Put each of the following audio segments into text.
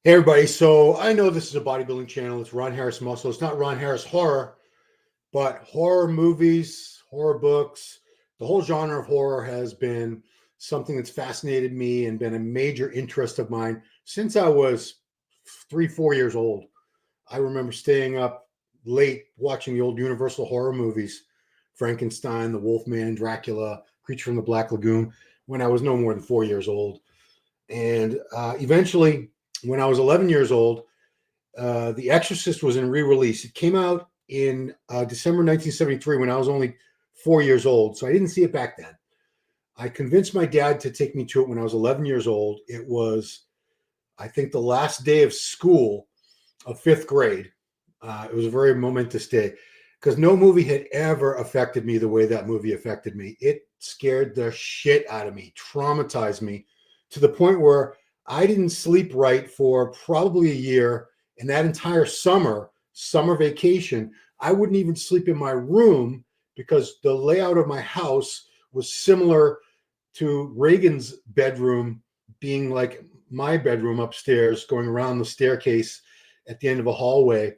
Hey everybody, so I know this is a bodybuilding channel. It's Ron Harris Muscle. It's not Ron Harris Horror, but horror movies, horror books, the whole genre of horror has been something that's fascinated me and been a major interest of mine since I was 3, 4 years old. I remember staying up late watching the old Universal horror movies, Frankenstein, the Wolfman, Dracula, Creature from the Black Lagoon, when I was no more than 4 years old. And eventually, when I was 11 years old, The Exorcist was in re-release. It came out in December 1973 when I was only 4 years old, so I didn't see it back then. I convinced my dad to take me to it when I was 11 years old. It was, I think, the last day of school of fifth grade. It was a very momentous day because no movie had ever affected me the way that movie affected me. It scared the shit out of me, traumatized me to the point where I didn't sleep right for probably a year. And that entire summer vacation, I wouldn't even sleep in my room because the layout of my house was similar to Reagan's bedroom being like my bedroom upstairs, going around the staircase at the end of a hallway.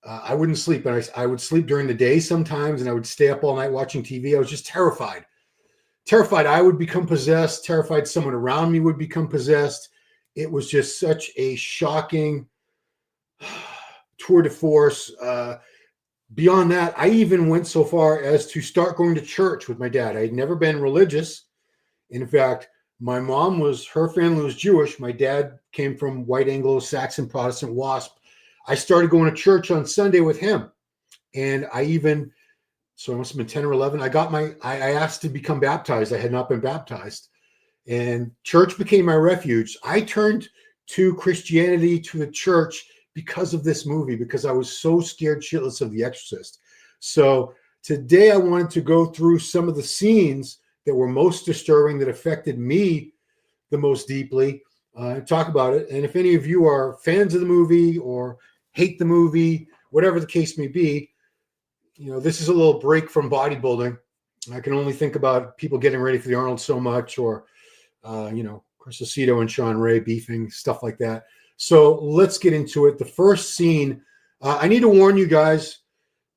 I wouldn't sleep, and I would sleep during the day sometimes, and I would stay up all night watching TV. I was just terrified. Terrified I would become possessed, terrified someone around me would become possessed. It was just such a shocking tour de force. Beyond that, I even went so far as to start going to church with my dad. I had never been religious. In fact, her family was Jewish. My dad came from white Anglo-Saxon Protestant WASP. I started going to church on Sunday with him. And so I must have been 10 or 11. I asked to become baptized. I had not been baptized. And church became my refuge. I turned to Christianity, to the church, because of this movie, because I was so scared shitless of The Exorcist. So today I wanted to go through some of the scenes that were most disturbing, that affected me the most deeply, talk about it. And if any of you are fans of the movie or hate the movie, whatever the case may be, this is a little break from bodybuilding. I can only think about people getting ready for the Arnold so much, or, Chris Aceto and Sean Ray beefing, stuff like that. So let's get into it. The first scene, I need to warn you guys,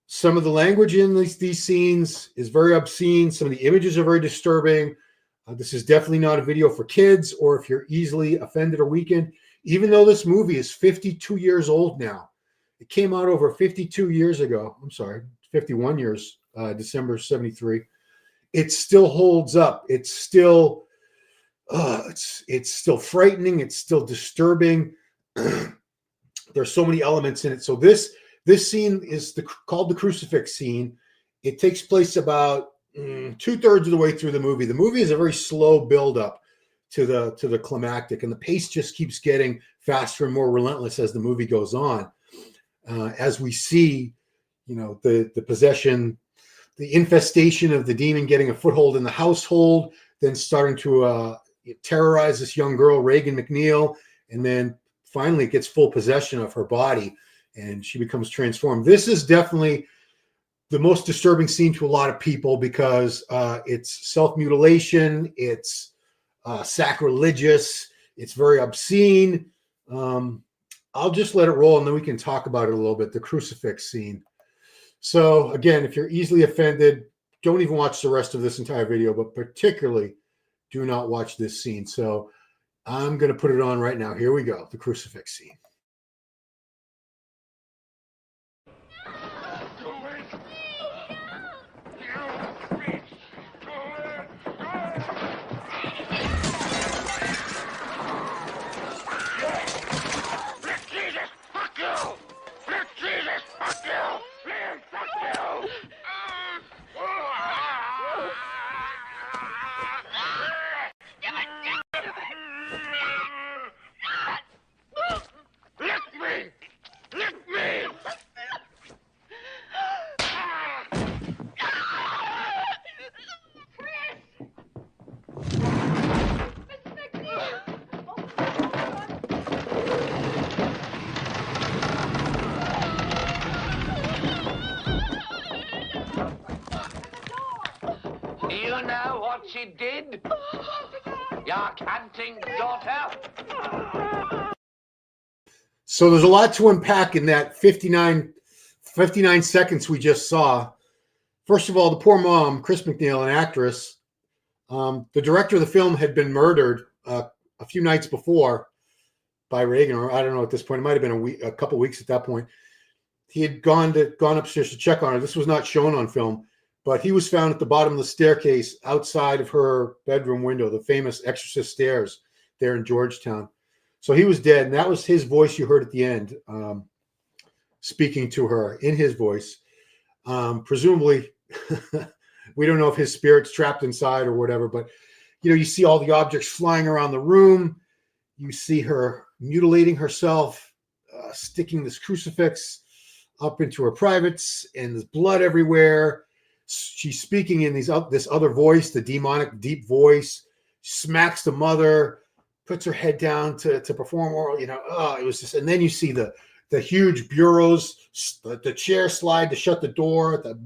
some of the language in these scenes is very obscene. Some of the images are very disturbing. This is definitely not a video for kids, or if you're easily offended or weakened, even though this movie is 52 years old now. It came out over 52 years ago. I'm sorry, 51 years, December 73. It still holds up. It's still still frightening. It's still disturbing. There's so many elements in it. So this scene is called the crucifix scene. It takes place about 2/3 of the way through the movie. The movie is a very slow buildup to the climactic, and the pace just keeps getting faster and more relentless as the movie goes on. As we see, the possession, the infestation of the demon getting a foothold in the household, then starting to terrorize this young girl, Reagan McNeil, and then finally it gets full possession of her body and she becomes transformed. This is definitely the most disturbing scene to a lot of people because it's self-mutilation, it's sacrilegious, it's very obscene. I'll just let it roll and then we can talk about it a little bit, the crucifix scene. So again, if you're easily offended, don't even watch the rest of this entire video, but particularly do not watch this scene. So I'm going to put it on right now. Here we go, the crucifix scene. You know what she did? Your canting daughter? So there's a lot to unpack in that 59 seconds we just saw. First of all, the poor mom, Chris McNeil, an actress, the director of the film had been murdered a few nights before by Reagan, or I don't know at this point. It might have been a couple weeks at that point. He had gone upstairs to check on her. This was not shown on film, but he was found at the bottom of the staircase outside of her bedroom window, the famous Exorcist stairs there in Georgetown. So he was dead, and that was his voice you heard at the end, speaking to her in his voice. Presumably, we don't know if his spirit's trapped inside or whatever, but you see all the objects flying around the room. You see her mutilating herself, sticking this crucifix up into her privates, and there's blood everywhere. She's speaking in this other voice, the demonic deep voice, smacks the mother, puts her head down to perform oral, it was just, and then you see the huge bureaus, the chair slide to shut the door, the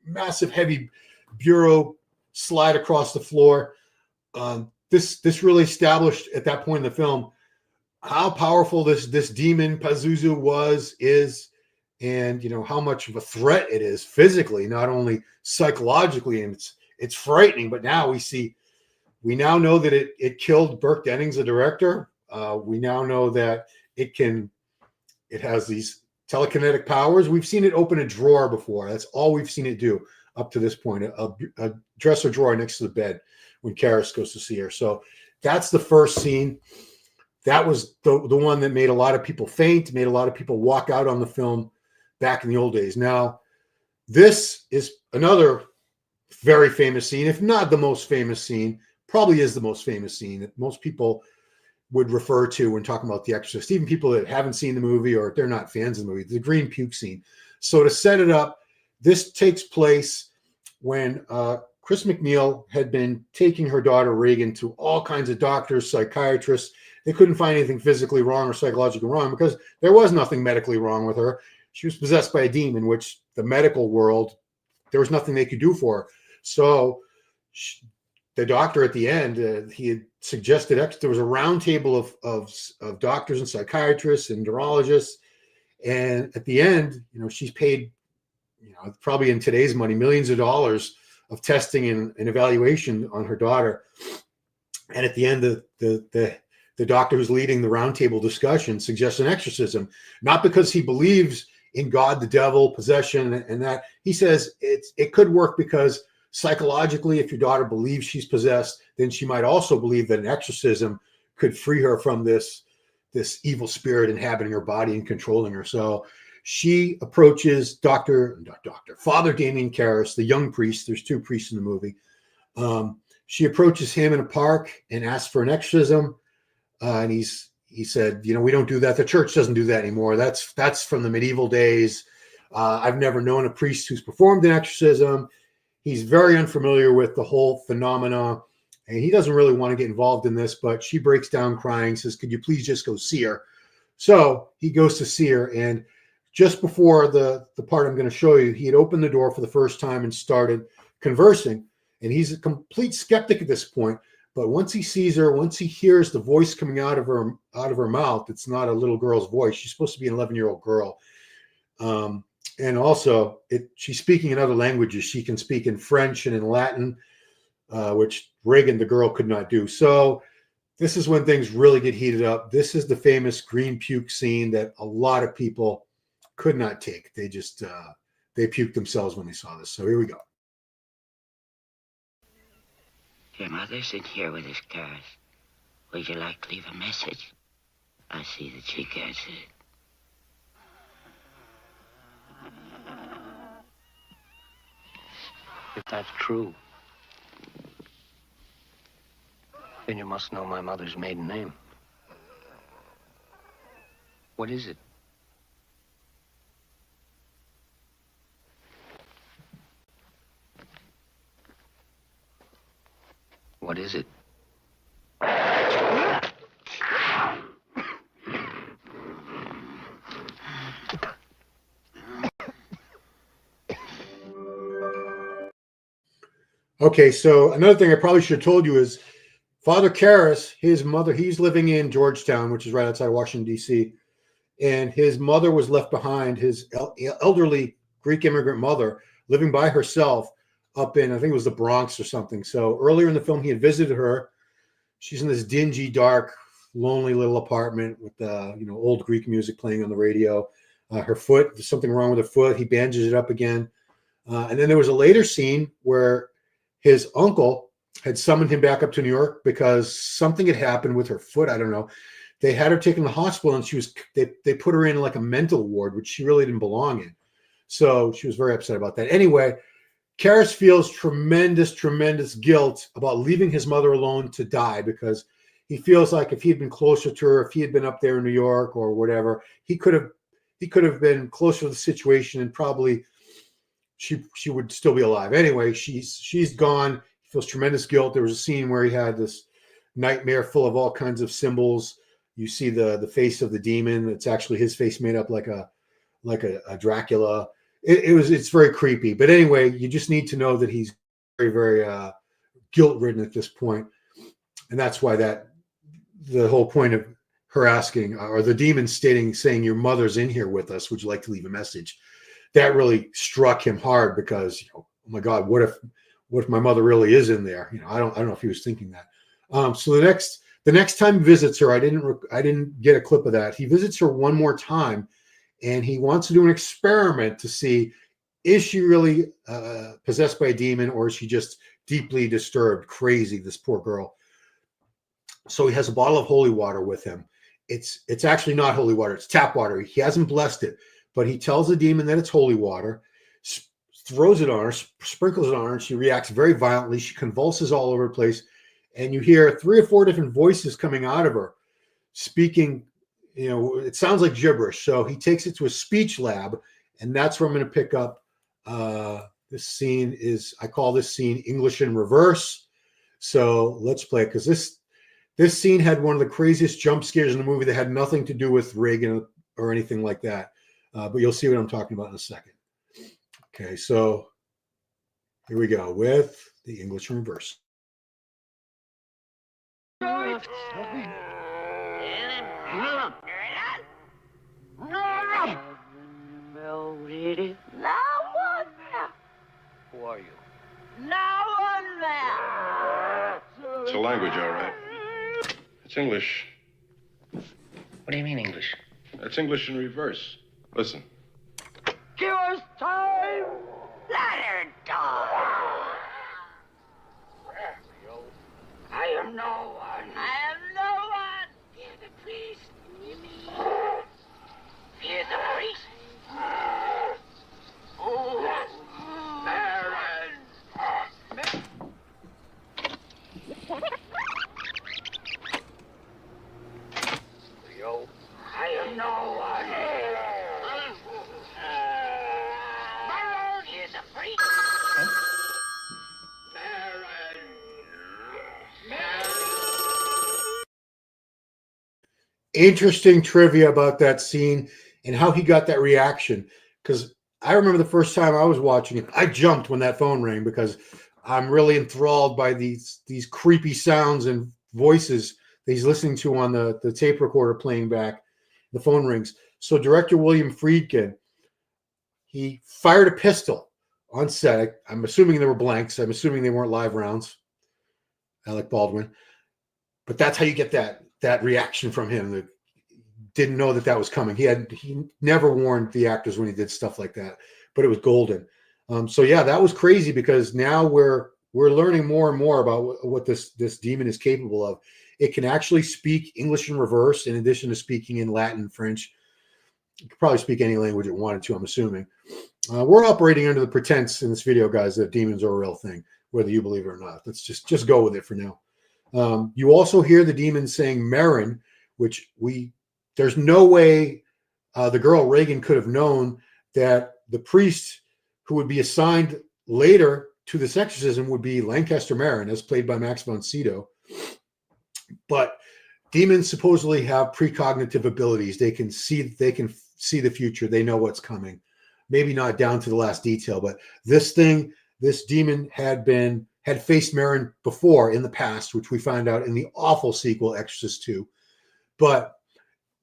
massive heavy bureau slide across the floor. This really established at that point in the film how powerful this demon Pazuzu is, and how much of a threat it is physically, not only psychologically, and it's frightening. But now we now know that it killed Burke Dennings, the director. We now know that it has these telekinetic powers. We've seen it open a drawer before. That's all we've seen it do up to this point, a dresser drawer next to the bed when Karras goes to see her. So that's the first scene. That was the one that made a lot of people faint, made a lot of people walk out on the film back in the old days. Now, this is another very famous scene, if not the most famous scene, probably is the most famous scene that most people would refer to when talking about The Exorcist, even people that haven't seen the movie or they're not fans of the movie, the green puke scene. So to set it up, this takes place when Chris McNeil had been taking her daughter Reagan to all kinds of doctors, psychiatrists. They couldn't find anything physically wrong or psychologically wrong because there was nothing medically wrong with her. She was possessed by a demon, which the medical world, there was nothing they could do for her. So the doctor at the end, he had suggested there was a round table of doctors and psychiatrists and neurologists. And at the end, she's paid, probably in today's money, millions of dollars of testing and evaluation on her daughter. And at the end, the doctor who's leading the roundtable discussion suggests an exorcism, not because he believes in God, the devil, possession, and that. He says it could work because psychologically, if your daughter believes she's possessed, then she might also believe that an exorcism could free her from this evil spirit inhabiting her body and controlling her. So she approaches Father Damien Karras, the young priest. There's two priests in the movie. She approaches him in a park and asks for an exorcism. And he said, we don't do that. The church doesn't do that anymore. That's from the medieval days. I've never known a priest who's performed an exorcism. He's very unfamiliar with the whole phenomena, and he doesn't really want to get involved in this, but she breaks down crying, says, could you please just go see her? So he goes to see her, and just before the part I'm going to show you, he had opened the door for the first time and started conversing, and he's a complete skeptic at this point. But once he sees her, once he hears the voice coming out of her mouth, it's not a little girl's voice. She's supposed to be an 11-year-old girl. And also, she's speaking in other languages. She can speak in French and in Latin, which Reagan, the girl, could not do. So this is when things really get heated up. This is the famous green puke scene that a lot of people could not take. They just, they puked themselves when they saw this. So here we go. Your mother's in here with us, Karras. Would you like to leave a message? I see that she gets it. If that's true, then you must know my mother's maiden name. What is it? What is it? Okay, so another thing I probably should have told you is Father Karras, his mother, he's living in Georgetown, which is right outside of Washington, D.C., and his mother was left behind, his elderly Greek immigrant mother, living by herself up in, I think it was the Bronx or something. So earlier in the film, he had visited her. She's in this dingy, dark, lonely little apartment with old Greek music playing on the radio. Her foot, there's something wrong with her foot. He bandages it up again. And then there was a later scene where his uncle had summoned him back up to New York because something had happened with her foot. I don't know. They had her taken to the hospital, and they put her in like a mental ward, which she really didn't belong in. So she was very upset about that. Anyway, Karras feels tremendous, tremendous guilt about leaving his mother alone to die, because he feels like if he had been closer to her, if he had been up there in New York or whatever, he could have been closer to the situation, and probably she would still be alive. Anyway, she's gone. He feels tremendous guilt. There was a scene where he had this nightmare full of all kinds of symbols. You see the face of the demon. It's actually his face made up like a Dracula. It's very creepy. But anyway, you just need to know that he's very, very guilt-ridden at this point. And that's why the whole point of her asking, or the demon saying, your mother's in here with us, would you like to leave a message? That really struck him hard, because, oh my God, what if my mother really is in there? I don't know if he was thinking that. So the next time he visits her, I didn't get a clip of that. He visits her one more time, and he wants to do an experiment to see, is she really possessed by a demon, or is she just deeply disturbed, crazy, this poor girl? So he has a bottle of holy water with him. It's actually not holy water. It's tap water. He hasn't blessed it, but he tells the demon that it's holy water, throws it on her, sprinkles it on her, and she reacts very violently. She convulses all over the place, and you hear 3 or 4 different voices coming out of her, speaking. It sounds like gibberish. So he takes it to a speech lab, and that's where I'm going to pick up. This scene I call this scene English in reverse. So let's play it, because this scene had one of the craziest jump scares in the movie that had nothing to do with Reagan or anything like that. But you'll see what I'm talking about in a second. Okay, so here we go with the English in reverse. Who are you? It's a language, all right. It's English. What do you mean English? It's English in reverse. Listen. Give us time! Let her die! I am no one. I am no one! Fear the priest. Fear the priest. Oh, Baron! Yo, I am no one. Baron, fear the priest. Baron. Interesting trivia about that scene and how he got that reaction, because I remember the first time I was watching it, I jumped when that phone rang, because I'm really enthralled by these creepy sounds and voices that he's listening to on the tape recorder playing back. The phone rings. So director William Friedkin, he fired a pistol on set. I'm assuming there were blanks. I'm assuming they weren't live rounds. Alec Baldwin. But that's how you get that reaction from him. That didn't know that was coming. He never warned the actors when he did stuff like that, but it was golden. So yeah, that was crazy, because now we're learning more and more about what this demon is capable of. It can actually speak English in reverse, in addition to speaking in Latin, French. It could probably speak any language it wanted to, I'm assuming. We're operating under the pretense in this video, guys, that demons are a real thing, whether you believe it or not. Let's just go with it for now. You also hear the demon saying Marin, which there's no way the girl Reagan could have known that the priest who would be assigned later to this exorcism would be Lancaster Marin, as played by Max von Sydow. But demons supposedly have precognitive abilities. They can see the future. They know what's coming. Maybe not down to the last detail, but this demon had faced Marin before in the past, which we find out in the awful sequel, Exorcist 2. But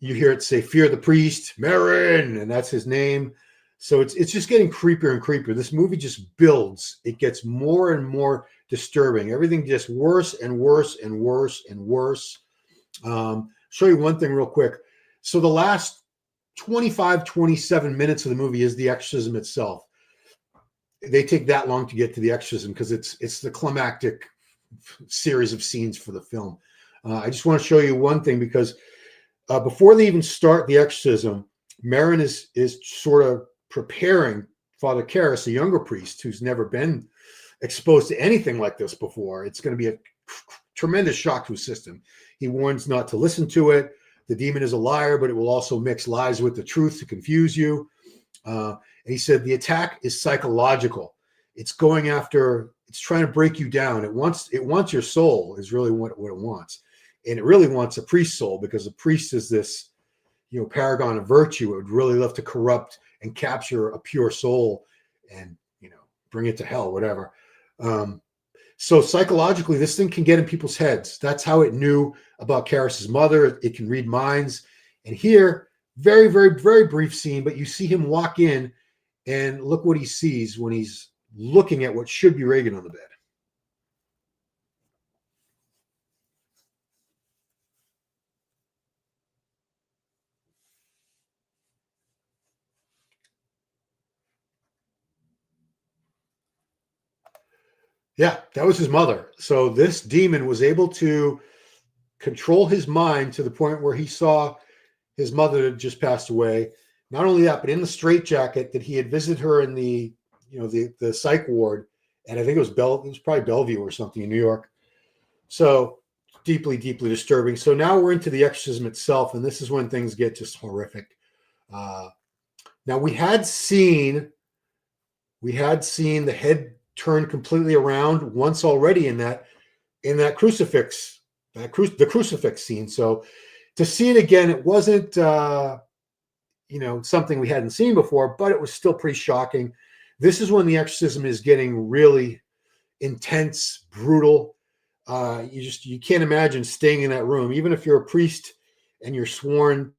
You hear it say, "Fear the priest, Marin," and that's his name. So it's just getting creepier and creepier. This movie just builds. It gets more and more disturbing. Everything gets worse and worse and worse and worse. Show you one thing real quick. So the last 25, 27 minutes of the movie is the exorcism itself. They take that long to get to the exorcism because it's the climactic series of scenes for the film. I just want to show you one thing because before they even start the exorcism, Marin is sort of preparing Father Karras, a younger priest who's never been exposed to anything like this before. It's going to be a tremendous shock to his system. He warns not to listen to it. The demon is a liar, but it will also mix lies with the truth to confuse you. And he said the attack is psychological. It's going after, it's trying to break you down. It wants your soul is really what it wants. And it really wants a priest's soul because a priest is this, paragon of virtue. It would really love to corrupt and capture a pure soul and, bring it to hell, whatever. So psychologically, this thing can get in people's heads. That's how it knew about Karras's mother. It can read minds. And here, very, very, very brief scene, but you see him walk in and look what he sees when he's looking at what should be Reagan on the bed. Yeah, that was his mother. So this demon was able to control his mind to the point where he saw his mother had just passed away. Not only that, but in the straitjacket that he had visited her in the psych ward, and I think it was probably Bellevue or something in New York. So deeply, deeply disturbing. So now we're into the exorcism itself, and this is when things get just horrific. Now we had seen the head turn completely around once already in that crucifix, the crucifix scene. So to see it again, it wasn't something we hadn't seen before, but it was still pretty shocking. This is when the exorcism is getting really intense, brutal. You can't imagine staying in that room, even if you're a priest and you're sworn,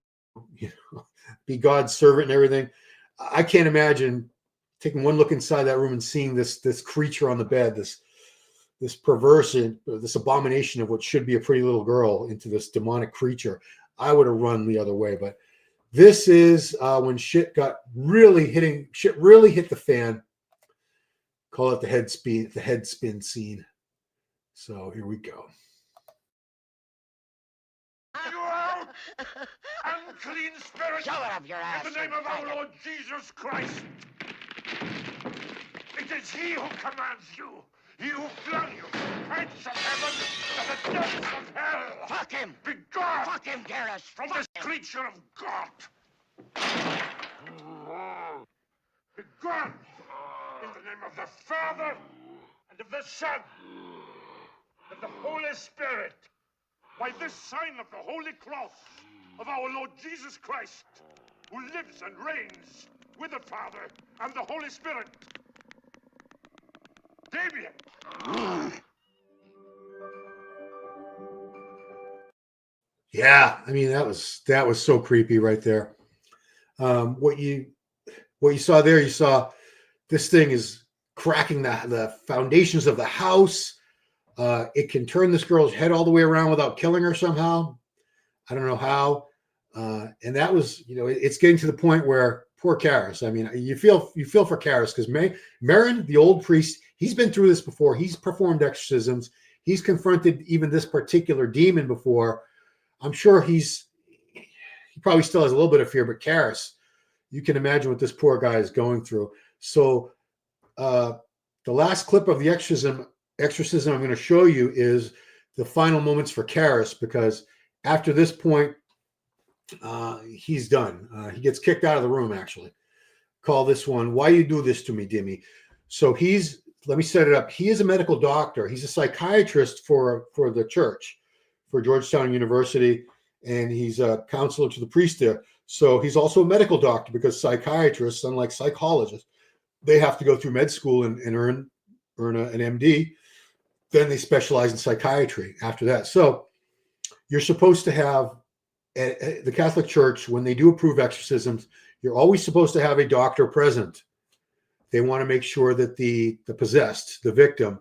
be God's servant and everything. I can't imagine taking one look inside that room and seeing this creature on the bed, this perversion, this abomination of what should be a pretty little girl into this demonic creature. I would have run the other way, but this is when shit really hit the fan. Call it the head spin scene. So here we go. You out, unclean spirit! Shove it up your ass. In the name of our Lord Jesus Christ! It is He who commands you! He who flung you from the heights of heaven to the depths of hell! Fuck him! Be gone Fuck him, Garrus! from this creature of God! Be gone! In the name of the Father, and of the Son, and the Holy Spirit! By this sign of the Holy Cross of our Lord Jesus Christ, who lives and reigns with the Father and the Holy Spirit. Damien! Yeah, I mean that was so creepy right there. What you saw there, you saw this thing is cracking the foundations of the house. It can turn this girl's head all the way around without killing her somehow. I don't know how. And that was, it's getting to the point where poor Karras. I mean, you feel for Karras because Marin, the old priest, he's been through this before. He's performed exorcisms. He's confronted even this particular demon before. I'm sure he probably still has a little bit of fear, but Karras, you can imagine what this poor guy is going through. So the last clip of the exorcism I'm going to show you is the final moments for Karras, because after this point, he's done. He gets kicked out of the room, actually. Call this one, "Why You Do This to Me, Dimmy?" So let me set it up. He is a medical doctor. He's a psychiatrist for the church, for Georgetown University, and he's a counselor to the priest there. So he's also a medical doctor, because psychiatrists, unlike psychologists, they have to go through med school and earn an MD. Then they specialize in psychiatry after that. So you're supposed to have at the Catholic Church, when they do approve exorcisms, you're always supposed to have a doctor present. They want to make sure that the possessed, the victim,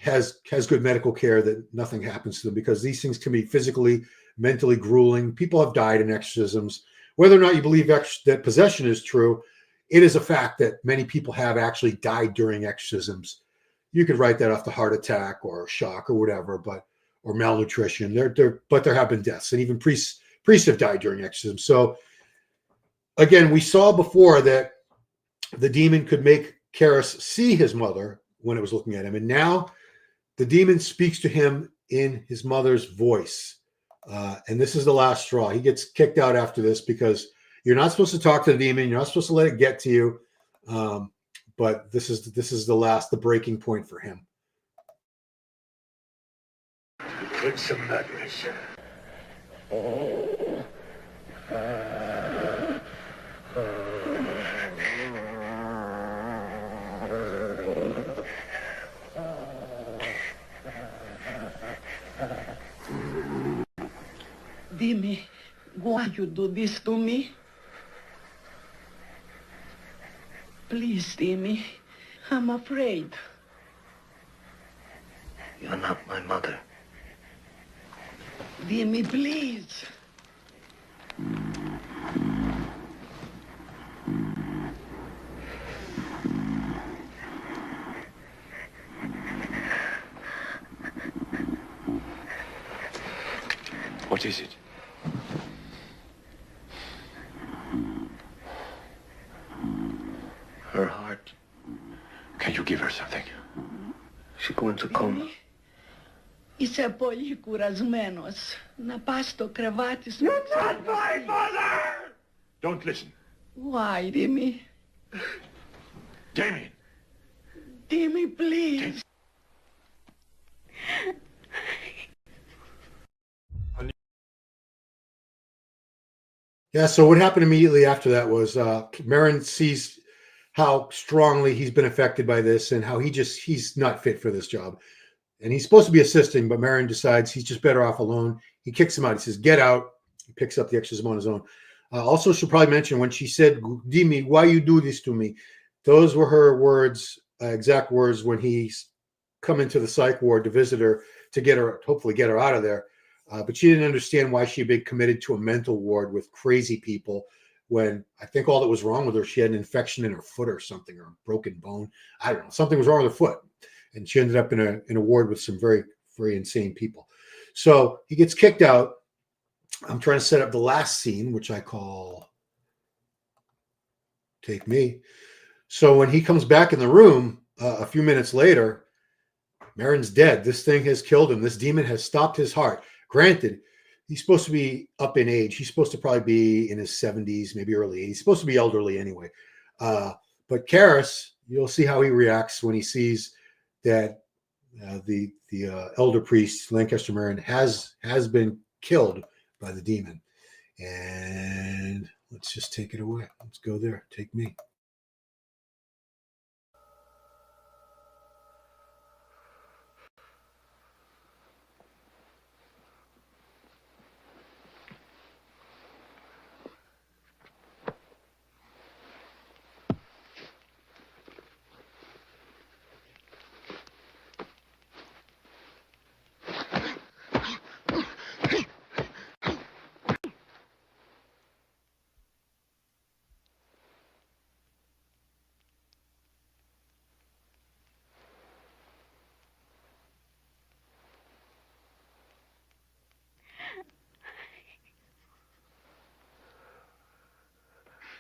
has good medical care, that nothing happens to them, because these things can be physically, mentally grueling. People have died in exorcisms. Whether or not you believe that possession is true, it is a fact that many people have actually died during exorcisms. You could write that off the heart attack or shock or whatever, or malnutrition. But there have been deaths, and even priests have died during exorcism. So again, we saw before that the demon could make Karis see his mother when it was looking at him, and now the demon speaks to him in his mother's voice. And this is the last straw. He gets kicked out after this, because you're not supposed to talk to the demon. You're not supposed to let it get to you. But this is the breaking point for him. Prince of Madness. Dime, why you do this to me? Please, Dime, I'm afraid. You're not my mother. Dime, please. What is it? Her heart. Can you give her something? She's going to coma. Είσαι πολύ κουρασμένος. Να πας στο κρεβάτι σου. You're not my mother! Don't listen. Why, Dime? Damien. Dime, please. Yeah, so what happened immediately after that was Marin sees how strongly he's been affected by this, and how he's not fit for this job. And he's supposed to be assisting, but Marin decides he's just better off alone. He kicks him out. He says, "Get out." He picks up the exorcism on his own. Also, should probably mention, when she said, "Dimi, why you do this to me?" Those were her words, exact words, when he's come into the psych ward to visit her, to hopefully get her out of there. But she didn't understand why she'd been committed to a mental ward with crazy people, when I think all that was wrong with her, she had an infection in her foot or something, or a broken bone. I don't know. Something was wrong with her foot. And she ended up in a ward with some very, very insane people. So he gets kicked out. I'm trying to set up the last scene, which I call Take Me. So when he comes back in the room a few minutes later, Marin's dead. This thing has killed him. This demon has stopped his heart. Granted, he's supposed to be up in age. He's supposed to probably be in his 70s, maybe early 80s. He's supposed to be elderly anyway. But Karis, you'll see how he reacts when he sees that the elder priest, Lancaster Marin, has been killed by the demon. And let's just take it away. Let's go there. Take Me.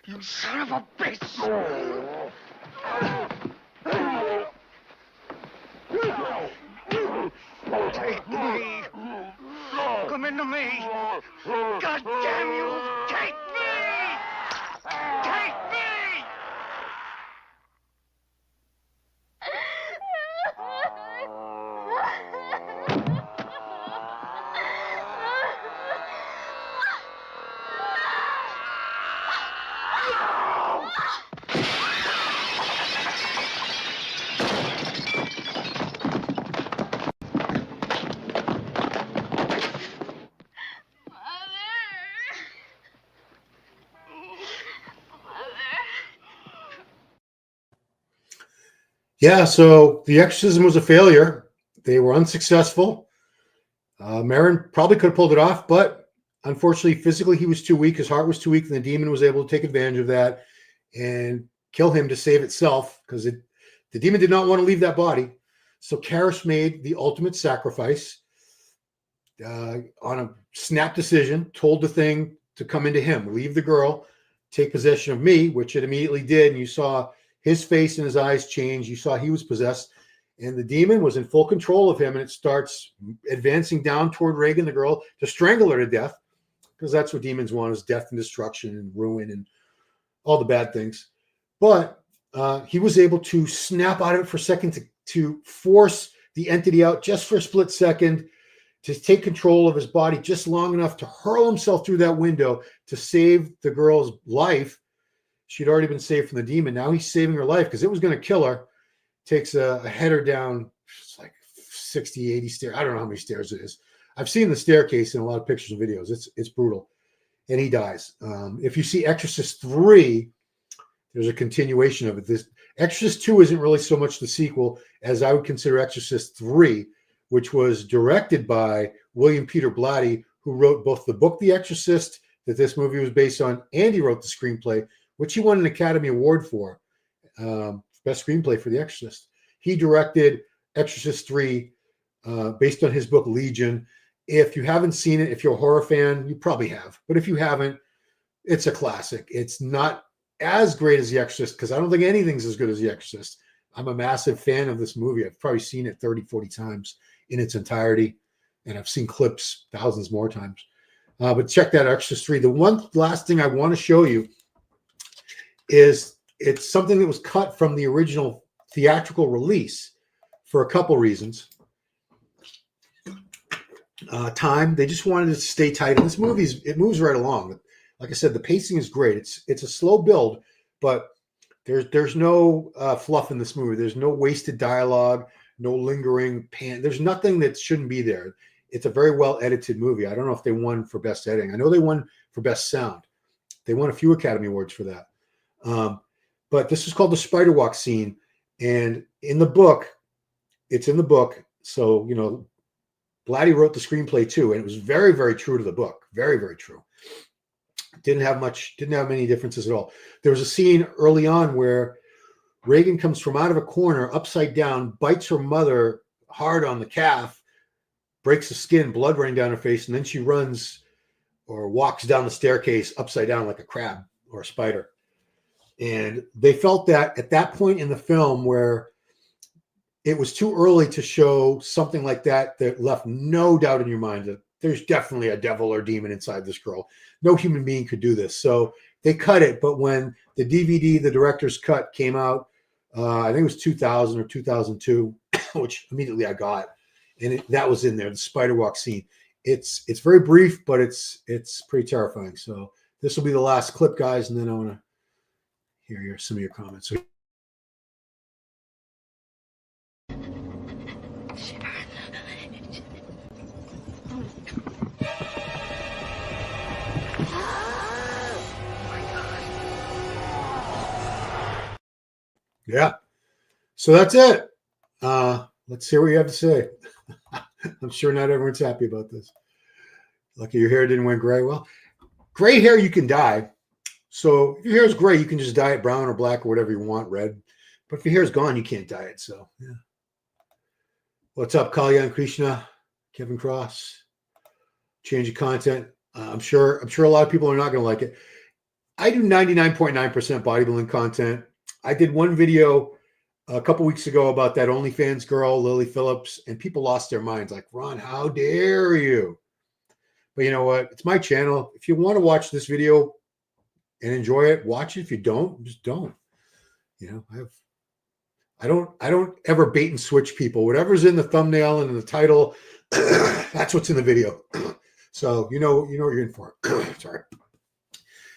You son of a bitch! Take me! Come into me! God damn you! Take me! Take me! Yeah, so the exorcism was a failure. They were unsuccessful. Marin probably could have pulled it off, but unfortunately, physically, he was too weak. His heart was too weak, and the demon was able to take advantage of that and kill him to save itself because the demon did not want to leave that body. So Karras made the ultimate sacrifice on a snap decision, told the thing to come into him, leave the girl, take possession of me, which it immediately did. And you saw his face and his eyes change. You saw he was possessed. And the demon was in full control of him, and it starts advancing down toward Reagan, the girl, to strangle her to death, because that's what demons want, is death and destruction and ruin and all the bad things. But he was able to snap out of it for a second to force the entity out just for a split second, to take control of his body just long enough to hurl himself through that window to save the girl's life. She'd already been saved from the demon. Now he's saving her life because it was going to kill her. Takes a header down, it's like 60, 80 stairs. I don't know how many stairs it is. I've seen the staircase in a lot of pictures and videos. It's brutal. And he dies. If you see Exorcist 3, there's a continuation of it. This Exorcist 2 isn't really so much the sequel as I would consider Exorcist 3, which was directed by William Peter Blatty, who wrote both the book The Exorcist that this movie was based on, and he wrote the screenplay, which he won an Academy Award for. Best screenplay for The Exorcist. He directed Exorcist 3 based on his book Legion. If you haven't seen it, if you're a horror fan, you probably have. But if you haven't, it's a classic. It's not as great as The Exorcist because I don't think anything's as good as The Exorcist. I'm a massive fan of this movie. I've probably seen it 30, 40 times in its entirety. And I've seen clips thousands more times. But check that Exorcist 3. The one last thing I want to show you is it's something that was cut from the original theatrical release for a couple reasons. Time, they just wanted to stay tight. And this movie, it moves right along. Like I said, the pacing is great. It's a slow build, but there's no fluff in this movie. There's no wasted dialogue, no lingering pan. There's nothing that shouldn't be there. It's a very well edited movie. I don't know if they won for best editing. I know they won for best sound. They won a few Academy Awards for that. But this is called the spider walk scene. And in the book, it's in the book. So, Blatty wrote the screenplay too. And it was very, very true to the book. Very, very true. Didn't have many differences at all. There was a scene early on where Reagan comes from out of a corner, upside down, bites her mother hard on the calf, breaks the skin, blood running down her face. And then she runs or walks down the staircase upside down like a crab or a spider. And they felt that at that point in the film where it was too early to show something like that left no doubt in your mind that there's definitely a devil or demon inside this girl. No human being could do this. So they cut it. But when the DVD, the director's cut, came out, I think it was 2000 or 2002, which immediately I got. And that was in there, the spider walk scene. It's very brief, but it's pretty terrifying. So this will be the last clip, guys, and then I want to hear some of your comments. So, yeah. So that's it. Let's hear what you have to say. I'm sure not everyone's happy about this. Lucky your hair didn't went gray. Well, gray hair you can dye. So if your hair is gray, you can just dye it brown or black or whatever you want, red. But if your hair is gone, you can't dye it. So, yeah. What's up, Kalyan Krishna, Kevin Cross? Change of content. I'm sure a lot of people are not going to like it. I do 99.9% bodybuilding content. I did one video a couple weeks ago about that OnlyFans girl, Lily Phillips, and people lost their minds. Like, Ron, how dare you? But you know what? It's my channel. If you want to watch this video and enjoy it, watch it. If you don't, just don't. I don't ever bait and switch people. Whatever's in the thumbnail and in the title, that's what's in the video. So you know what you're in for. Sorry.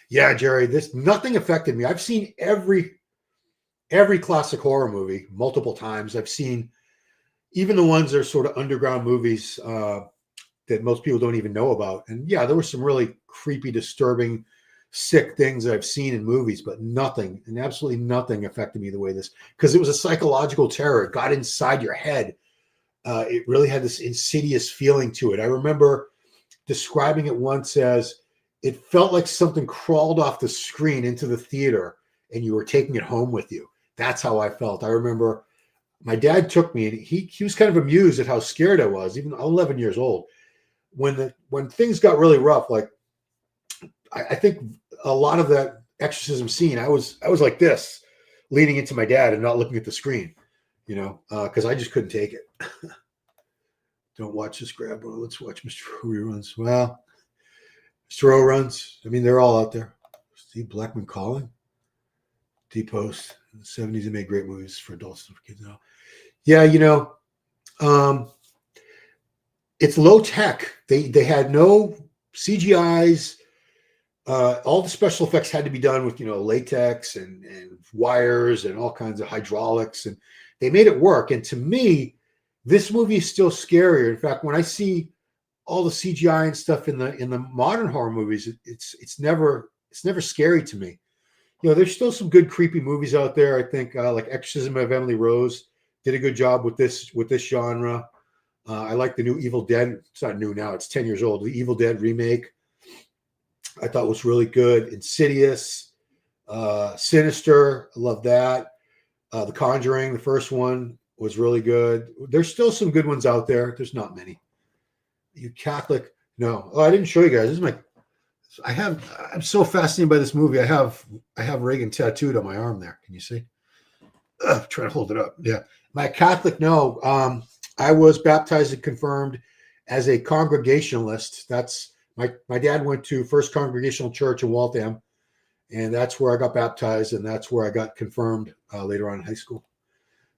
Yeah, Jerry, nothing affected me. I've seen every classic horror movie multiple times. I've seen even the ones that are sort of underground movies that most people don't even know about. And yeah, there were some really creepy, disturbing sick things that I've seen in movies, but nothing, and absolutely nothing affected me the way this, because it was a psychological terror. It got inside your head. It really had this insidious feeling to it. I remember describing it once as it felt like something crawled off the screen into the theater and you were taking it home with you. That's how I felt. I remember my dad took me, and he was kind of amused at how scared I was, even 11 years old. When things got really rough, like I think a lot of that exorcism scene, I was like this, leaning into my dad and not looking at the screen, because I just couldn't take it. Don't watch this grab. Well, let's watch Mr. O reruns. Well, Mr. O runs. I mean, they're all out there. Steve Blackman Calling. D-Post. In the 70s, they made great movies for adults and for kids now. Yeah, it's low tech. They had no CGIs. All the special effects had to be done with, latex and wires and all kinds of hydraulics, and they made it work. And to me, this movie is still scarier. In fact, when I see all the CGI and stuff in the modern horror movies, it's never scary to me. There's still some good creepy movies out there. I think like Exorcism of Emily Rose did a good job with this genre. I like the new Evil Dead. It's not new now. It's 10 years old. The Evil Dead remake I thought was really good. Insidious, Sinister. I love that. The Conjuring, the first one, was really good. There's still some good ones out there. There's not many. You Catholic? No. Oh, I didn't show you guys. I'm so fascinated by this movie. I have Reagan tattooed on my arm there. Can you see? Trying to hold it up. Yeah. My Catholic, no. I was baptized and confirmed as a Congregationalist. That's my dad went to First Congregational Church in Waltham, and that's where I got baptized, and that's where I got confirmed later on in high school.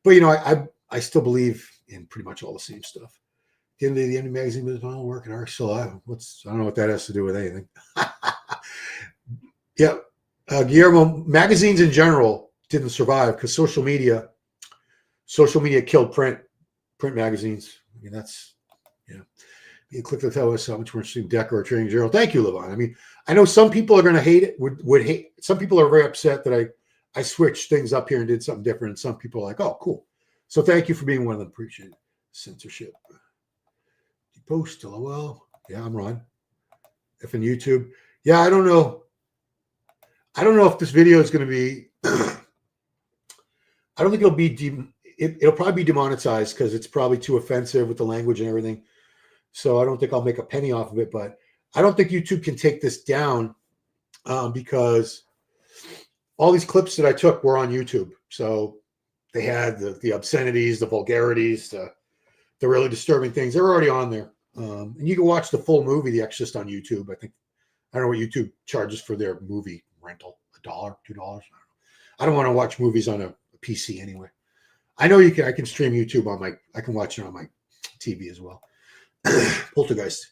But I still believe in pretty much all the same stuff. The end of the magazine was my work, and art still alive. I don't know what that has to do with anything. Yeah, Guillermo, magazines in general didn't survive because social media killed print magazines. I mean, that's, you click to tell us how much we're interested in Decker or Training Journal. Thank you, Levon. I mean, I know some people are going to hate it, would hate. Some people are very upset that I switched things up here and did something different. And some people are like, oh, cool. So thank you for being one of them. Appreciate it. Censorship. Post, LOL. Yeah, I'm Ron. If in YouTube. Yeah, I don't know. I don't know if this video is going to be. I don't think it'll be. It'll probably be demonetized because it's probably too offensive with the language and everything. So I don't think I'll make a penny off of it. But I don't think YouTube can take this down because all these clips that I took were on YouTube. So they had the obscenities, the vulgarities, the really disturbing things. They're already on there. And you can watch the full movie, The Exorcist, on YouTube. I don't know what YouTube charges for their movie rental, $1, $2. I don't know. I don't want to watch movies on a PC anyway. I know I can stream YouTube I can watch it on my TV as well. Poltergeist.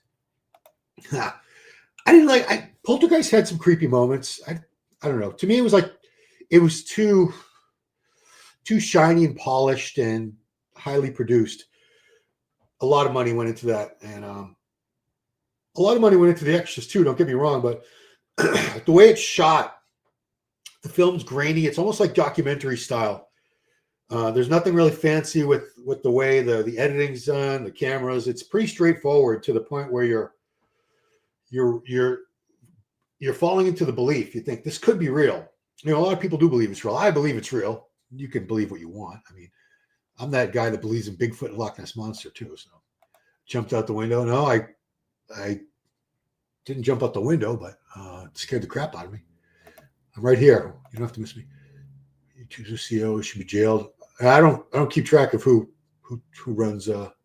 Poltergeist had some creepy moments. I don't know. To me, it was too shiny and polished and highly produced. A lot of money went into that, and a lot of money went into The Exorcist too. Don't get me wrong, but the way it's shot, the film's grainy. It's almost like documentary style. There's nothing really fancy with the way the editing's done, the cameras. It's pretty straightforward to the point where you're falling into the belief. You think this could be real. A lot of people do believe it's real. I believe it's real. You can believe what you want. I mean, I'm that guy that believes in Bigfoot and Loch Ness Monster too. So jumped out the window. No, I didn't jump out the window, but it scared the crap out of me. I'm right here. You don't have to miss me. YouTube's CEO should be jailed. I don't keep track of who runs. What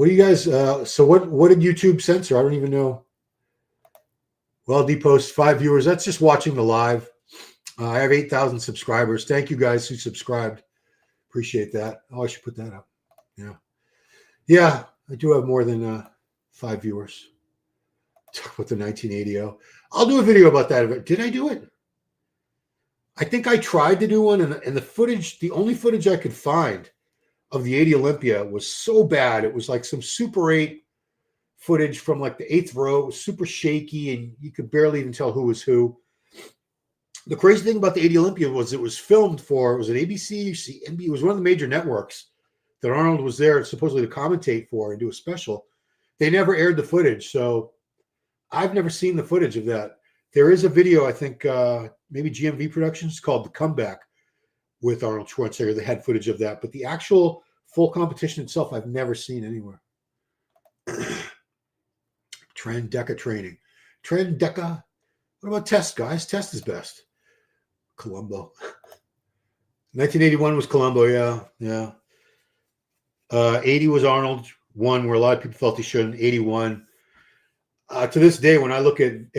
do you guys? So what did YouTube censor? I don't even know. Well, D-Post 5 viewers. That's just watching the live. I have 8,000 subscribers. Thank you guys who subscribed. Appreciate that. Oh, I should put that up. Yeah, I do have more than 5 viewers. Talk about the 1980. I'll do a video about that. Did I do it? I think I tried to do one, and the only footage I could find of the 80 Olympia was so bad. It was like some Super 8 footage from like the 8th row. It was super shaky, and you could barely even tell who was who. The crazy thing about the 80 Olympia was it was filmed for, was it ABC, CNBC? It was one of the major networks that Arnold was there supposedly to commentate for and do a special. They never aired the footage, so I've never seen the footage of that. There is a video, I think maybe GMV Productions, called The Comeback with Arnold Schwarzenegger. They had footage of that, but the actual full competition itself, I've never seen anywhere. Deca training. Deca. What about Test, guys? Test is best. Columbo. 1981 was Columbo, yeah. 80 was Arnold, one where a lot of people felt he shouldn't. 81. To this day, when I look at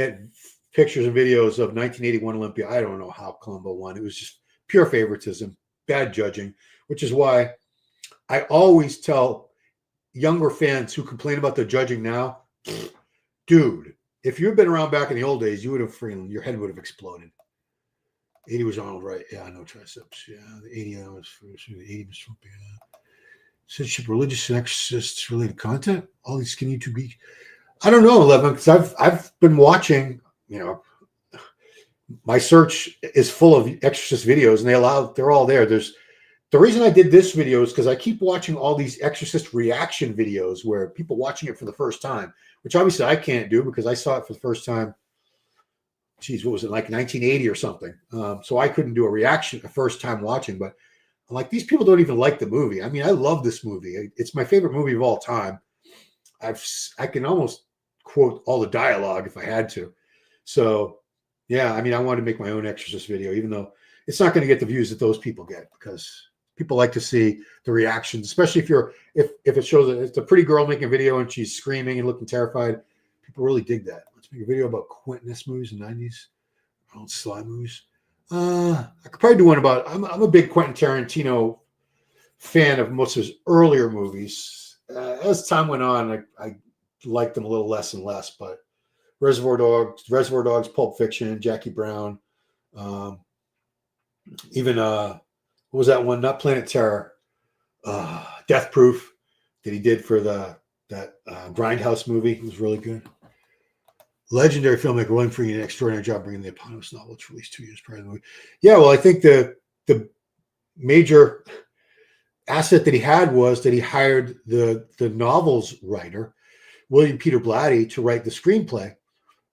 pictures and videos of 1981 Olympia, I don't know how Columbo won. It was just pure favoritism, bad judging, which is why I always tell younger fans who complain about the judging now, dude, if you'd been around back in the old days, you would have your head would have exploded. 80 was Arnold, right? Yeah, no triceps. Yeah, the 80 was for the 80 was from censorship, religious and exorcists related content. All these skinny to be. I don't know, 11, because I've been watching. My search is full of Exorcist videos, and they're all there. The reason I did this video is because I keep watching all these Exorcist reaction videos where people watching it for the first time, which obviously I can't do because I saw it for the first time. Geez, what was it, like 1980 or something? So I couldn't do a reaction the first time watching, but I'm like, these people don't even like the movie. I mean, I love this movie. It's my favorite movie of all time. I can almost quote all the dialogue if I had to. So yeah, I mean, I wanted to make my own Exorcist video, even though it's not going to get the views that those people get, because people like to see the reactions, especially if it shows that it's a pretty girl making a video and she's screaming and looking terrified. People really dig that. Let's make a video about Quentin S movies in the 90s, old Sly movies. I could probably do one about. I'm a big Quentin Tarantino fan of most of his earlier movies. As time went on, I liked them a little less and less. But Reservoir Dogs, Pulp Fiction, Jackie Brown, even what was that one? Not Planet Terror, Death Proof that he did for that Grindhouse movie. It was really good. Legendary filmmaker William Friedkin did an extraordinary job bringing the eponymous novel. It's released 2 years prior to the movie. Yeah, well, I think the major asset that he had was that he hired the novel's writer, William Peter Blatty, to write the screenplay,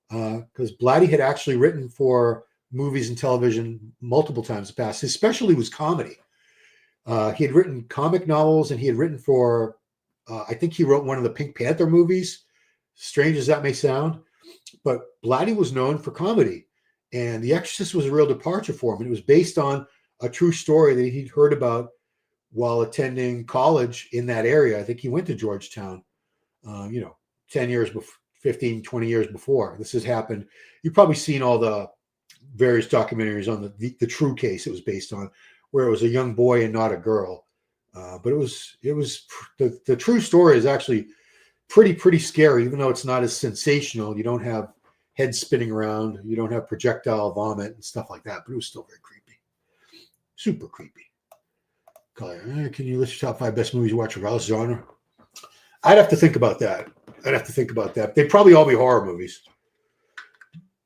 because Blatty had actually written for movies and television multiple times in the past. His specialty was comedy. He had written comic novels, and he had written for, I think he wrote one of the Pink Panther movies, strange as that may sound. But Blatty was known for comedy, and The Exorcist was a real departure for him. And it was based on a true story that he'd heard about while attending college in that area. I think he went to Georgetown, 10 years before, 15, 20 years before this has happened. You've probably seen all the various documentaries on the true case it was based on, where it was a young boy and not a girl. But it was the true story is actually pretty scary, even though it's not as sensational. You don't have heads spinning around, you don't have projectile vomit and stuff like that, but it was still very creepy, super creepy. Can you list your top 5 best movies you watch regardless of genre? I'd have to think about that. They'd probably all be horror movies.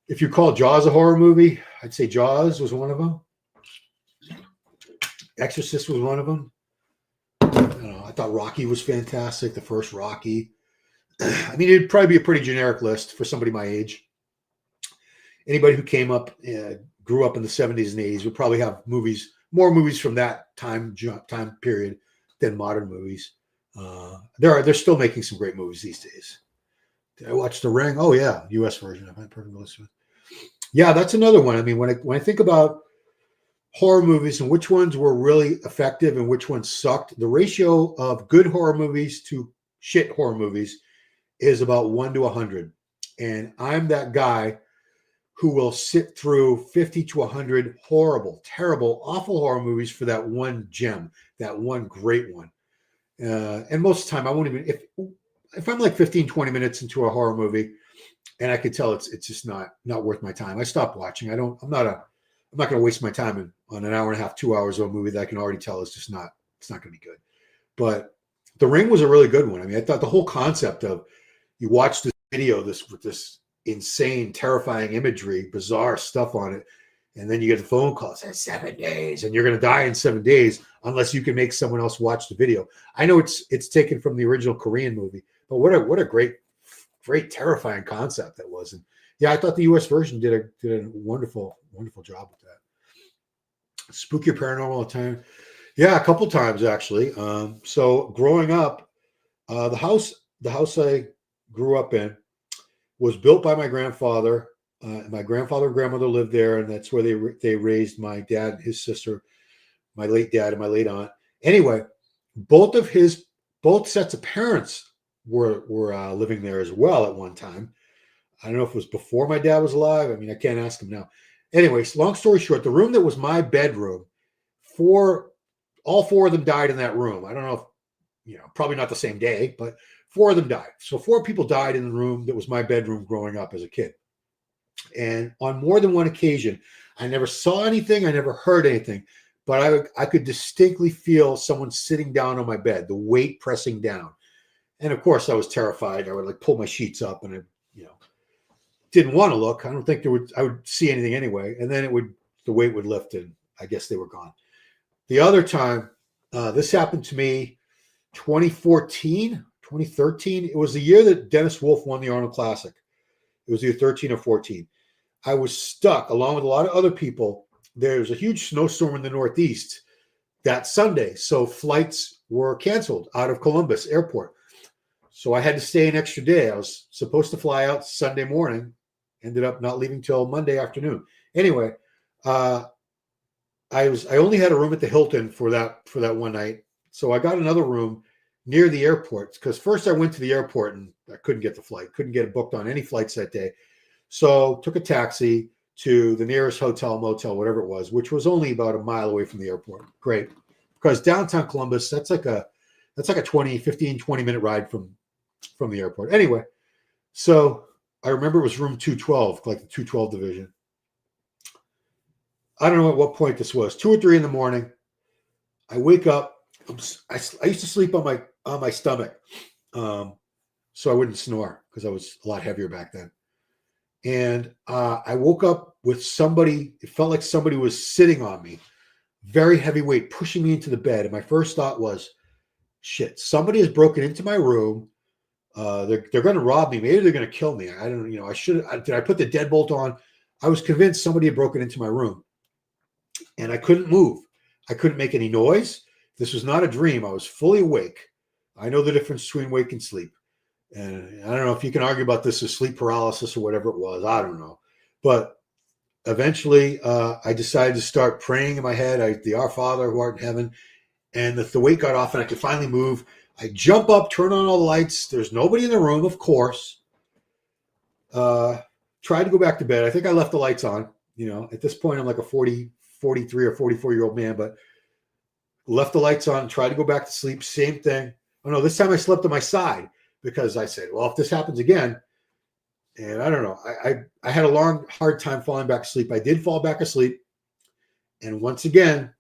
If you call Jaws a horror movie, I'd say Jaws was one of them. Exorcist was one of them. I thought Rocky was fantastic, the first Rocky. I mean, it'd probably be a pretty generic list for somebody my age. Anybody who came up, grew up in the 70s and 80s would probably have more movies from that time period than modern movies. They're still making some great movies these days. Did I watch The Ring? Oh yeah, U.S. version. I've had perfect list. Yeah, that's another one. I mean, when I think about horror movies and which ones were really effective and which ones sucked, the ratio of good horror movies to shit horror movies is about 1 to 100. And I'm that guy who will sit through 50 to 100 horrible, terrible, awful horror movies for that one gem, that one great one. And most of the time I won't even, if I'm like 15, 20 minutes into a horror movie and I could tell it's just not worth my time, I stop watching. I'm not going to waste my time on an hour and a half, 2 hours of a movie that I can already tell it's not going to be good. But The Ring was a really good one. I mean, I thought the whole concept of you watch this video, this insane, terrifying imagery, bizarre stuff on it, and then you get the phone call. It says 7 days, and you're going to die in 7 days unless you can make someone else watch the video. I know it's taken from the original Korean movie, but what a great terrifying concept that was. And yeah, I thought the U.S. version did a wonderful job with that. Spooky or paranormal all the time? Yeah, a couple times actually. So growing up, the house I grew up in was built by my grandfather. My grandfather and grandmother lived there, and that's where they raised my dad, his sister, my late dad, and my late aunt. Anyway, both sets of parents were living there as well at one time. I don't know if it was before my dad was alive. I mean, I can't ask him now. Anyways, long story short, the room that was my bedroom, all four of them died in that room. I don't know if, probably not the same day, but four of them died. So 4 people died in the room that was my bedroom growing up as a kid. And on more than one occasion, I never saw anything. I never heard anything, but I could distinctly feel someone sitting down on my bed, the weight pressing down. And of course I was terrified. I would like pull my sheets up and I, didn't want to look. I don't think I would see anything anyway. And then the weight would lift and I guess they were gone. The other time, this happened to me 2013. It was the year that Dennis Wolf won the Arnold Classic. It was either 13 or 14. I was stuck along with a lot of other people. There's a huge snowstorm in the Northeast that Sunday. So flights were canceled out of Columbus Airport. So I had to stay an extra day. I was supposed to fly out Sunday morning, ended up not leaving till Monday afternoon. Anyway, I only had a room at the Hilton for that one night. So I got another room near the airport because first I went to the airport and I couldn't get the flight, couldn't get it booked on any flights that day. So took a taxi to the nearest hotel, motel, whatever it was, which was only about a mile away from the airport. Great. Because downtown Columbus, that's like a 15-20 minute ride from the airport. Anyway, so I remember it was room 212, like the 212 division. I don't know at what point this was, 2 or 3 in the morning. I wake up. I used to sleep on my stomach, so I wouldn't snore because I was a lot heavier back then. And I woke up with somebody. It felt like somebody was sitting on me, very heavy weight, pushing me into the bed. And my first thought was, "Shit! Somebody has broken into my room. They're going to rob me. Maybe they're going to kill me. I don't know. Did I put the deadbolt on? I was convinced somebody had broken into my room, and I couldn't move. I couldn't make any noise. This was not a dream. I was fully awake. I know the difference between wake and sleep. And I don't know if you can argue about this as sleep paralysis or whatever it was. I don't know. But eventually, I decided to start praying in my head, the Our Father who art in heaven. And the weight got off and I could finally move. I jump up, turn on all the lights. There's nobody in the room, of course. Tried to go back to bed. I think I left the lights on. At this point, I'm like a 43 or 44-year-old man, but left the lights on, tried to go back to sleep. Same thing. Oh, no, this time I slept on my side because I said, well, if this happens again, and I don't know, I had a hard time falling back asleep. I did fall back asleep. And once again,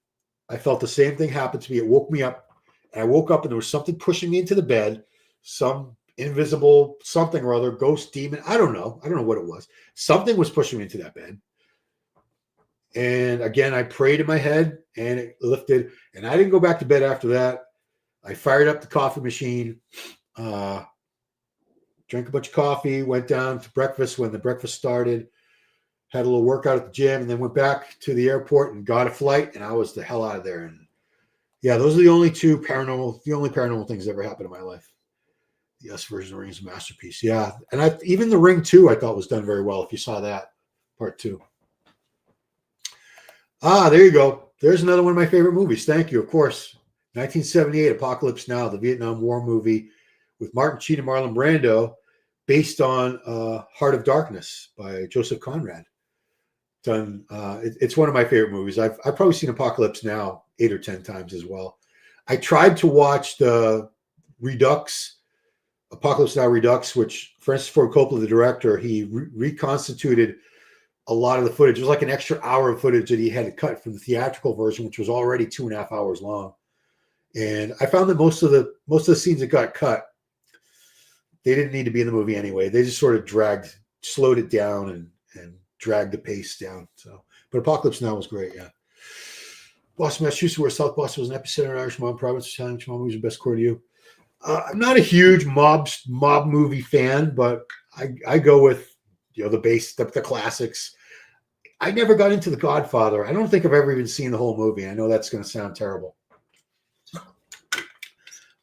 I felt the same thing happen to me. It woke me up. And I woke up and there was something pushing me into the bed, some invisible something or other, ghost, demon. I don't know what it was. Something was pushing me into that bed. And again, I prayed in my head and it lifted. And I didn't go back to bed after that. I fired up the coffee machine, drank a bunch of coffee, went down to breakfast when the breakfast started, had a little workout at the gym, and then went back to the airport and got a flight. And I was the hell out of there. And yeah, those are the only paranormal things that ever happened in my life. The Yes version of the Ring is a masterpiece. Yeah. And even The Ring 2, I thought was done very well. If you saw that, part 2. There you go. There's another one of my favorite movies. Thank you. Of course, 1978, Apocalypse Now, the Vietnam War movie with Martin Sheen and Marlon Brando, based on Heart of Darkness by Joseph Conrad. It's one of my favorite movies. I've probably seen Apocalypse Now 8 or 10 times as well. I tried to watch the Redux, Apocalypse Now Redux, which Francis Ford Coppola, the director, he reconstituted a lot of the footage. It was like an extra hour of footage that he had to cut from the theatrical version, which was already 2.5 hours long. And I found that most of the scenes that got cut, they didn't need to be in the movie anyway. They just sort of slowed it down and dragged the pace down. So, but Apocalypse Now was great. Yeah. Boston, Massachusetts, where South Boston was an epicenter in Irish mob province. Italian mob movies are best according to you. I'm not a huge mob movie fan, but I go with the classics. I never got into The Godfather. I don't think I've ever even seen the whole movie. I know that's going to sound terrible.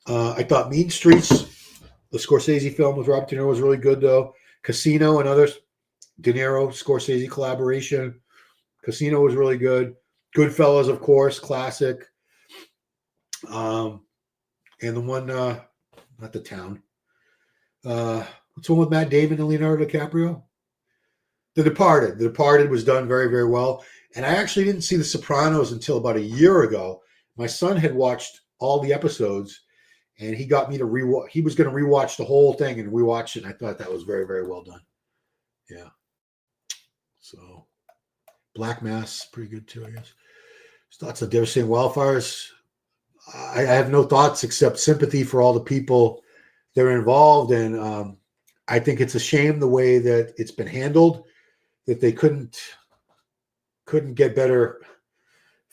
I thought Mean Streets, the Scorsese film with Robert De Niro, was really good though. Casino and others, De Niro Scorsese collaboration. Casino was really good. Goodfellas, of course, classic. And the one, not The Town. What's the one with Matt Damon and Leonardo DiCaprio? The Departed. The Departed was done very, very well. And I actually didn't see The Sopranos until about a year ago. My son had watched all the episodes, and he got me to rewatch. He was going to rewatch the whole thing, and we watched it. And I thought that was very, very well done. Yeah. So, Black Mass, pretty good too, I guess. Thoughts on devastating wildfires. I have no thoughts except sympathy for all the people that are involved, and I think it's a shame the way that it's been handled. That they couldn't get better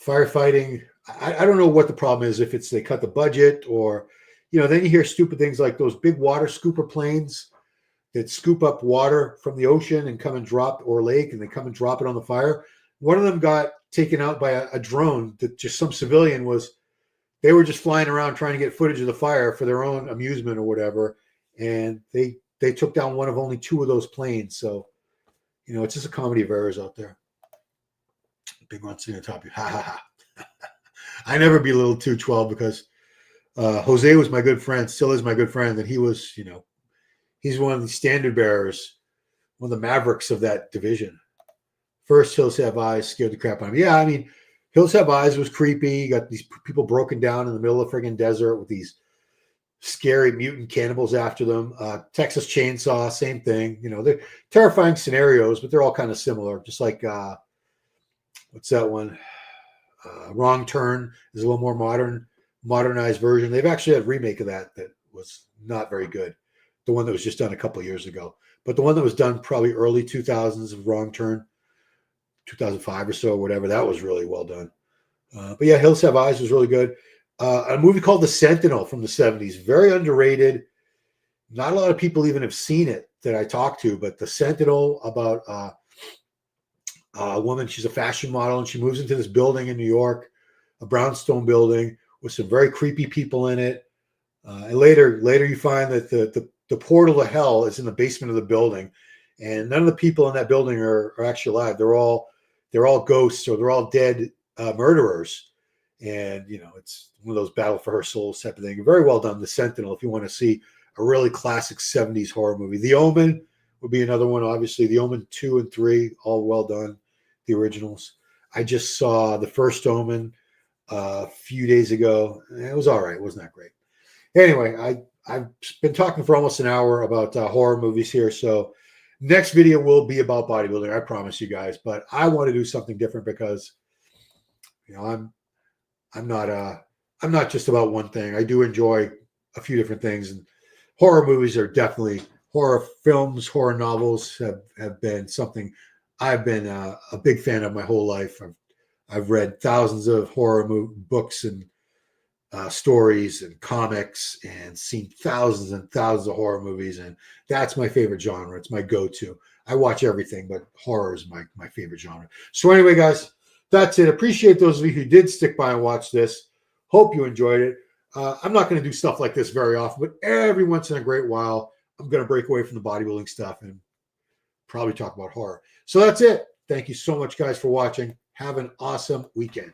firefighting. I don't know what the problem is. If it's they cut the budget, or then you hear stupid things like those big water scooper planes that scoop up water from the ocean and come and drop, or lake, and they come and drop it on the fire. One of them got taken out by a drone that just some civilian they were just flying around trying to get footage of the fire for their own amusement or whatever. And they took down one of only 2 of those planes. So, it's just a comedy of errors out there. Big one sitting on top of you. Ha ha ha. I never belittle 212 because Jose was my good friend, still is my good friend. And he was, he's one of the standard bearers, one of the mavericks of that division. First, Hills Have Eyes scared the crap out of me. Yeah, I mean, Hills Have Eyes was creepy. You got these people broken down in the middle of the friggin' desert with these scary mutant cannibals after them. Texas Chainsaw, same thing. They're terrifying scenarios, but they're all kind of similar. Just like, what's that one? Wrong Turn is a little more modernized version. They've actually had a remake of that was not very good. The one that was just done a couple of years ago. But the one that was done probably early 2000s of Wrong Turn, 2005 or so, or whatever, that was really well done. But yeah, Hills Have Eyes was really good. A movie called The Sentinel from the 70s, very underrated. Not a lot of people even have seen it that I talked to, but The Sentinel, about a woman, she's a fashion model, and she moves into this building in New York, a brownstone building with some very creepy people in it. And later you find that the portal to hell is in the basement of the building, and none of the people in that building are actually alive. They're all ghosts, or they're all dead murderers. And it's one of those battle for her soul type of thing. Very well done. The Sentinel, if you want to see a really classic 70s horror movie. The Omen would be another one, obviously. The Omen 2 and 3, all well done. The originals. I just saw the first Omen a few days ago. It was all right. It wasn't that great. Anyway, I've been talking for almost an hour about horror movies here. So next video will be about bodybuilding. I promise you guys. But I want to do something different because, I'm not just about one thing. I do enjoy a few different things, and horror movies are definitely horror films, horror novels have been something I've been a big fan of my whole life. I've read thousands of horror books and stories and comics, and seen thousands and thousands of horror movies, and that's my favorite genre. It's my go-to. I watch everything, but horror is my favorite genre. So anyway, guys, that's it. Appreciate those of you who did stick by and watch this. Hope you enjoyed it. I'm not going to do stuff like this very often, but every once in a great while, I'm going to break away from the bodybuilding stuff and probably talk about horror. So that's it. Thank you so much, guys, for watching. Have an awesome weekend.